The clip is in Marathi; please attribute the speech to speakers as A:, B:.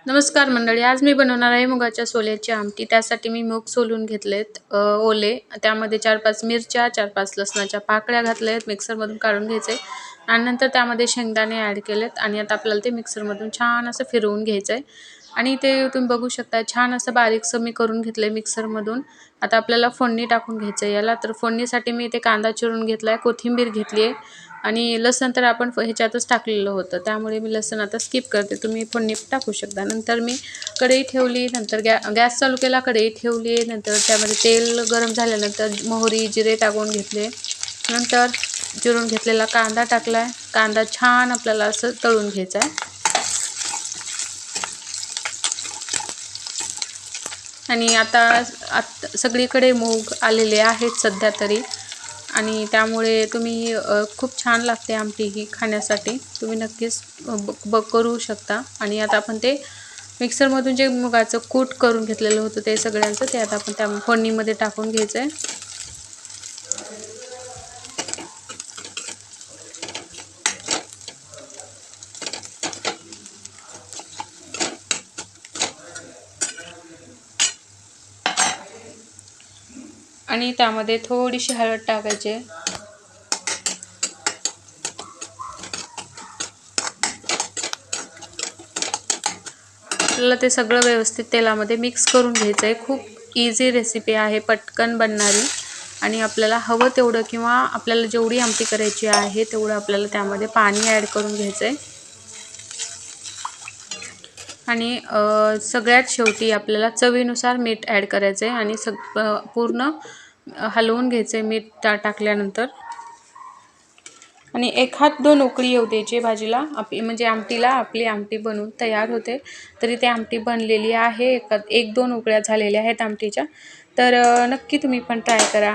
A: नमस्कार मंडळी, आज मी बनवणार आहे मुगाच्या सोल्याची आमटी। त्यासाठी मी मूग सोलून घेतलेत ओले, त्यामध्ये 4-5 मिरच्या, 4-5 लसणाच्या पाकळ्या घातल्यात, मिक्सरमधून काढून घ्यायचे आणि नंतर त्यामध्ये शेंगदाणे ॲड केलेत आणि आता आपल्याला ते मिक्सरमधून छान असं फिरवून घ्यायचं आहे आणि ते तुम्ही बघू शकता छान असं बारीकसं मी करून घेतलंय मिक्सरमधून। आता आपल्याला फोडणी टाकून घ्यायचं आहे याला। तर फोडणीसाठी मी इथे कांदा चिरून घेतलाय, कोथिंबीर घेतली आहे आणि लसण तर आपण ह्याच्यातच टाकलेलं होतं, त्यामुळे मी लसण आता स्किप करते, तुम्ही फोडणी टाकू शकता। नंतर मी कढई ठेवली, नंतर गॅस चालू केला, कढई ठेवली, नंतर त्यामध्ये तेल गरम झाल्यानंतर मोहरी जिरे टाकून घेतले, नंतर चिरून घेतलेला कांदा टाकलाय। कांदा छान आपल्याला असं तळून घ्यायचा आहे आणि आता सगळीकडे मूग आलेले आहेत सध्या तरी, आणि त्यामुळे तुम्ही खूप छान लागते आमटी ही खाण्यासाठी, तुम्ही नक्कीच करू शकता। आणि आता आपण ते मिक्सरमधून जे मुगाचं कूट करून घेतलेलं होतं ते सगळ्यांचं ते आता आपण त्या फोडणीमध्ये टाकून घ्यायचं आहे। आणि त्यामध्ये थोडीशी हळद टाकायची, आपल्याला ते सगळं व्यवस्थित तेलामध्ये मिक्स करून घ्यायचं आहे। खूप इझी रेसिपी आहे, पटकन बनणारी, आणि आपल्याला हवं तेवढं किंवा आपल्याला जेवढी आमटी करायची आहे तेवढं आपल्याला त्यामध्ये पाणी ॲड करून घ्यायचं आहे आणि सगळ्यात शेवटी आपल्याला चवीनुसार मीठ ॲड करायचं आहे आणि पूर्ण हलवून घ्यायचं आहे मीठ टाकल्यानंतर। आणि 1-2 उकळी येऊ द्यायची भाजीला, म्हणजे आमटीला आपली आमटी बनवून तयार होते। तरी ते आमटी बनलेली आहे, 1-2 उकळ्या झालेल्या आहेत आमटीच्या। तर नक्की तुम्ही पण ट्राय करा।